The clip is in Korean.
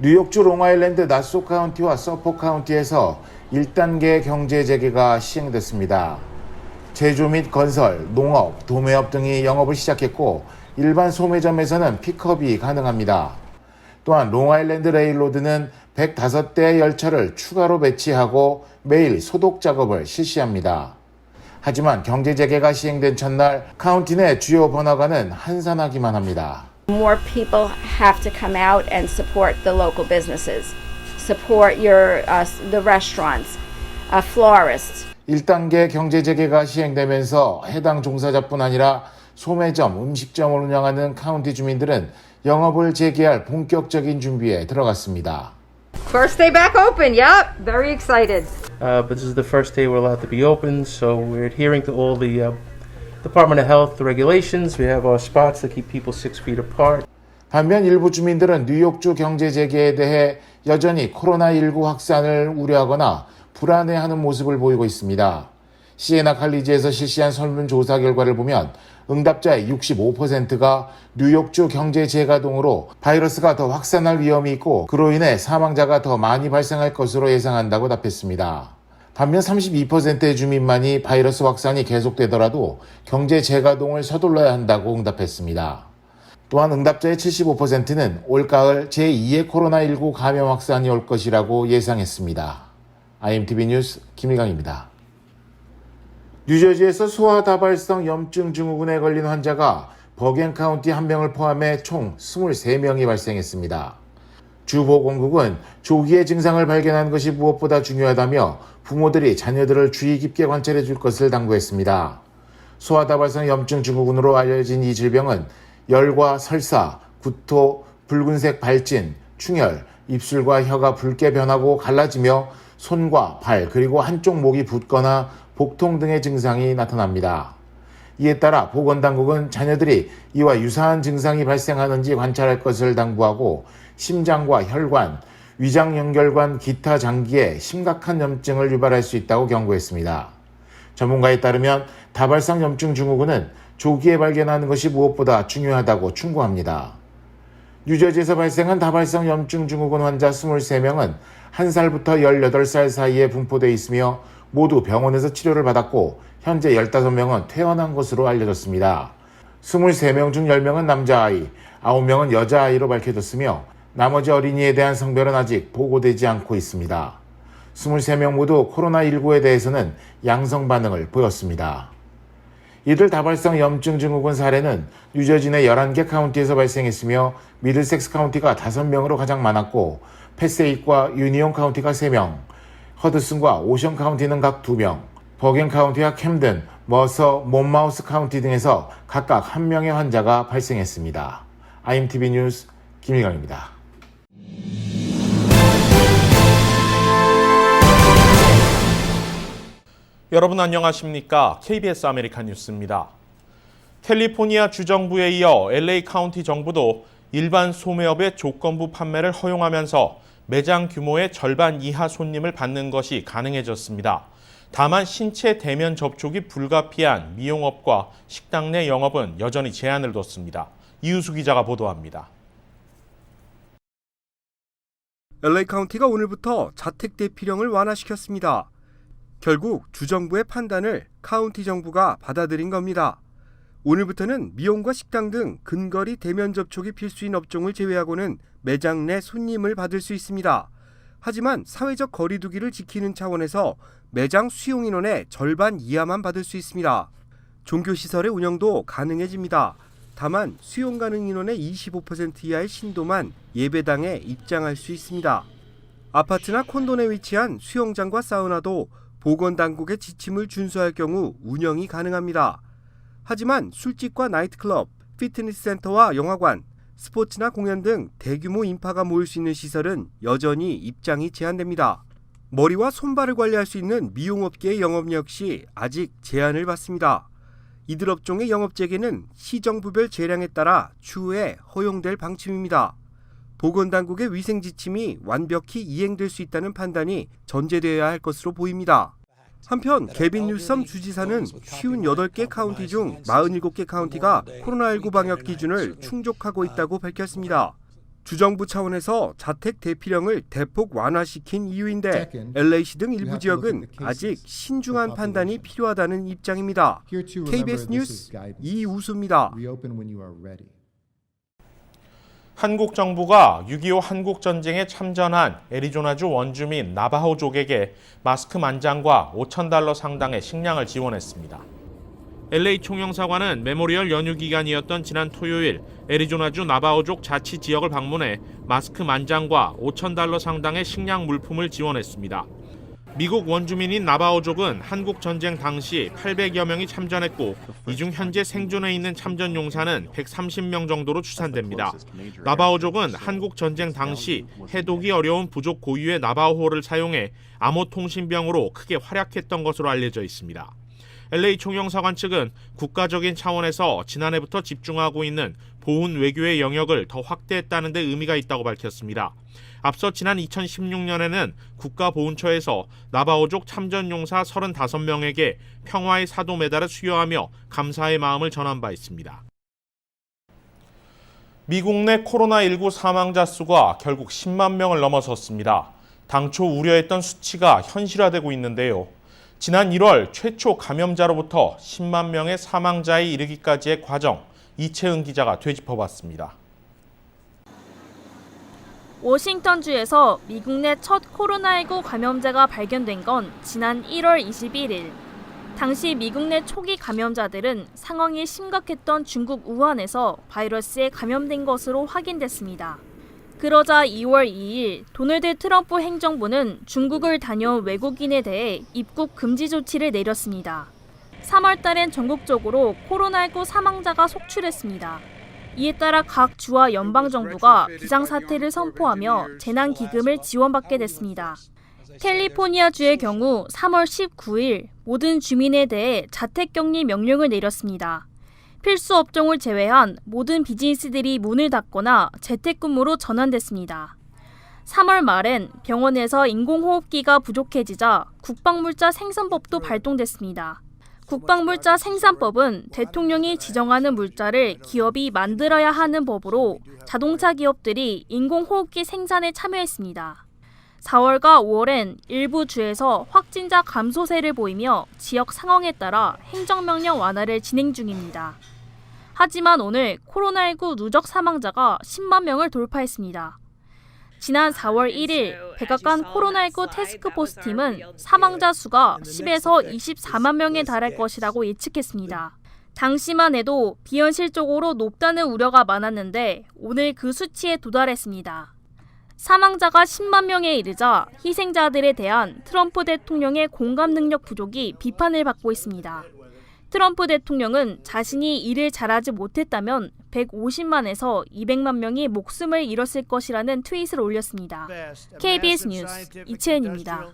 뉴욕주 롱아일랜드 나소 카운티와 서포 카운티에서 1단계 경제 재개가 시행됐습니다. 제조 및 건설, 농업, 도매업 등이 영업을 시작했고 일반 소매점에서는 픽업이 가능합니다. 또한 롱아일랜드 레일로드는 105대의 열차를 추가로 배치하고 매일 소독 작업을 실시합니다. 하지만 경제 재개가 시행된 첫날 카운티 내 주요 번화가는 한산하기만 합니다. More people have to come out and support the local businesses, support the restaurants, florists. 1단계 경제 재개가 시행되면서 해당 종사자뿐 아니라 소매점, 음식점을 운영하는 카운티 주민들은 영업을 재개할 본격적인 준비에 들어갔습니다. First day back open, yep, very excited. But this is the first day we're allowed to be open, so we're adhering to all the Department of Health regulations. We have our spots that keep people 6 feet apart. 반면 일부 주민들은 뉴욕주 경제 재개에 대해 여전히 코로나19 확산을 우려하거나 불안해하는 모습을 보이고 있습니다. 시에나 칼리지에서 실시한 설문조사 결과를 보면 응답자의 65%가 뉴욕주 경제 재가동으로 바이러스가 더 확산할 위험이 있고 그로 인해 사망자가 더 많이 발생할 것으로 예상한다고 답했습니다. 반면 32%의 주민만이 바이러스 확산이 계속되더라도 경제 재가동을 서둘러야 한다고 응답했습니다. 또한 응답자의 75%는 올가을 제2의 코로나19 감염 확산이 올 것이라고 예상했습니다. IMTV 뉴스 김일강입니다. 뉴저지에서 소아다발성 염증 증후군에 걸린 환자가 버겐 카운티 1명을 포함해 총 23명이 발생했습니다. 주 보건국은 조기에 증상을 발견하는 것이 무엇보다 중요하다며 부모들이 자녀들을 주의 깊게 관찰해 줄 것을 당부했습니다. 소아다발성 염증 증후군으로 알려진 이 질병은 열과 설사, 구토, 붉은색 발진, 충혈, 입술과 혀가 붉게 변하고 갈라지며 손과 발 그리고 한쪽 목이 붓거나 복통 등의 증상이 나타납니다. 이에 따라 보건당국은 자녀들이 이와 유사한 증상이 발생하는지 관찰할 것을 당부하고 심장과 혈관, 위장연결관 기타 장기에 심각한 염증을 유발할 수 있다고 경고했습니다. 전문가에 따르면 다발성 염증 증후군은 조기에 발견하는 것이 무엇보다 중요하다고 충고합니다. 뉴저지에서 발생한 다발성 염증 증후군 환자 23명은 1살부터 18살 사이에 분포되어 있으며 모두 병원에서 치료를 받았고 현재 15명은 퇴원한 것으로 알려졌습니다. 23명 중 10명은 남자아이, 9명은 여자아이로 밝혀졌으며 나머지 어린이에 대한 성별은 아직 보고되지 않고 있습니다. 23명 모두 코로나19에 대해서는 양성 반응을 보였습니다. 이들 다발성 염증 증후군 사례는 뉴저지 내 11개 카운티에서 발생했으며 미들섹스 카운티가 5명으로 가장 많았고 패세이크와 유니온 카운티가 3명, 허드슨과 오션 카운티는 각 2명, 버겐 카운티와 캠든, 머서, 몬마우스 카운티 등에서 각각 1명의 환자가 발생했습니다. IMTV 뉴스 김일강입니다. 여러분 안녕하십니까? KBS 아메리칸 뉴스입니다. 캘리포니아 주정부에 이어 LA 카운티 정부도 일반 소매업의 조건부 판매를 허용하면서 매장 규모의 절반 이하 손님을 받는 것이 가능해졌습니다. 다만 신체 대면 접촉이 불가피한 미용업과 식당 내 영업은 여전히 제한을 뒀습니다. 이우수 기자가 보도합니다. LA 카운티가 오늘부터 자택 대피령을 완화시켰습니다. 결국 주정부의 판단을 카운티 정부가 받아들인 겁니다. 오늘부터는 미용과 식당 등 근거리 대면 접촉이 필수인 업종을 제외하고는 매장 내 손님을 받을 수 있습니다. 하지만 사회적 거리 두기를 지키는 차원에서 매장 수용 인원의 절반 이하만 받을 수 있습니다. 종교시설의 운영도 가능해집니다. 다만 수용 가능 인원의 25% 이하의 신도만 예배당에 입장할 수 있습니다. 아파트나 콘도 내 위치한 수영장과 사우나도 보건당국의 지침을 준수할 경우 운영이 가능합니다. 하지만 술집과 나이트클럽, 피트니스 센터와 영화관, 스포츠나 공연 등 대규모 인파가 모일 수 있는 시설은 여전히 입장이 제한됩니다. 머리와 손발을 관리할 수 있는 미용업계의 영업 역시 아직 제한을 받습니다. 이들 업종의 영업 재개는 시정부별 재량에 따라 추후에 허용될 방침입니다. 보건당국의 위생 지침이 완벽히 이행될 수 있다는 판단이 전제되어야 할 것으로 보입니다. 한편 개빈 뉴섬 주지사는 58개 카운티 중 47개 카운티가 코로나19 방역 기준을 충족하고 있다고 밝혔습니다. 주정부 차원에서 자택 대피령을 대폭 완화시킨 이유인데 LA시 등 일부 지역은 아직 신중한 판단이 필요하다는 입장입니다. KBS 뉴스 이우수입니다. 한국 정부가 6.25 한국전쟁에 참전한 애리조나주 원주민 나바호족에게 마스크 만장과 $5,000 상당의 식량을 지원했습니다. LA 총영사관은 메모리얼 연휴 기간이었던 지난 토요일 애리조나주 나바호족 자치 지역을 방문해 마스크 만장과 $5,000 상당의 식량 물품을 지원했습니다. 미국 원주민인 나바호족은 한국 전쟁 당시 800여 명이 참전했고 이 중 현재 생존해 있는 참전 용사는 130명 정도로 추산됩니다. 나바호족은 한국 전쟁 당시 해독이 어려운 부족 고유의 나바호를 사용해 암호 통신병으로 크게 활약했던 것으로 알려져 있습니다. LA 총영사관 측은 국가적인 차원에서 지난해부터 집중하고 있는 보훈 외교의 영역을 더 확대했다는 데 의미가 있다고 밝혔습니다. 앞서 지난 2016년에는 국가보훈처에서 나바호족 참전용사 35명에게 평화의 사도 메달을 수여하며 감사의 마음을 전한 바 있습니다. 미국 내 코로나19 사망자 수가 결국 10만 명을 넘어섰습니다. 당초 우려했던 수치가 현실화되고 있는데요. 지난 1월 최초 감염자로부터 10만 명의 사망자에 이르기까지의 과정, 이채은 기자가 되짚어봤습니다. 워싱턴주에서 미국 내 첫 코로나19 감염자가 발견된 건 지난 1월 21일. 당시 미국 내 초기 감염자들은 상황이 심각했던 중국 우한에서 바이러스에 감염된 것으로 확인됐습니다. 그러자 2월 2일 도널드 트럼프 행정부는 중국을 다녀온 외국인에 대해 입국 금지 조치를 내렸습니다. 3월 달엔 전국적으로 코로나19 사망자가 속출했습니다. 이에 따라 각 주와 연방정부가 비상사태를 선포하며 재난기금을 지원받게 됐습니다. 캘리포니아주의 경우 3월 19일 모든 주민에 대해 자택격리 명령을 내렸습니다. 필수 업종을 제외한 모든 비즈니스들이 문을 닫거나 재택근무로 전환됐습니다. 3월 말엔 병원에서 인공호흡기가 부족해지자 국방물자 생산법도 발동됐습니다. 국방물자 생산법은 대통령이 지정하는 물자를 기업이 만들어야 하는 법으로 자동차 기업들이 인공호흡기 생산에 참여했습니다. 4월과 5월엔 일부 주에서 확진자 감소세를 보이며 지역 상황에 따라 행정명령 완화를 진행 중입니다. 하지만 오늘 코로나19 누적 사망자가 10만 명을 돌파했습니다. 지난 4월 1일 백악관 코로나19 태스크포스 팀은 사망자 수가 10에서 24만 명에 달할 것이라고 예측했습니다. 당시만 해도 비현실적으로 높다는 우려가 많았는데 오늘 그 수치에 도달했습니다. 사망자가 10만 명에 이르자 희생자들에 대한 트럼프 대통령의 공감 능력 부족이 비판을 받고 있습니다. 트럼프 대통령은 자신이 일을 잘하지 못했다면 150만에서 200만 명이 목숨을 잃었을 것이라는 트윗을 올렸습니다. KBS 뉴스 이채은입니다.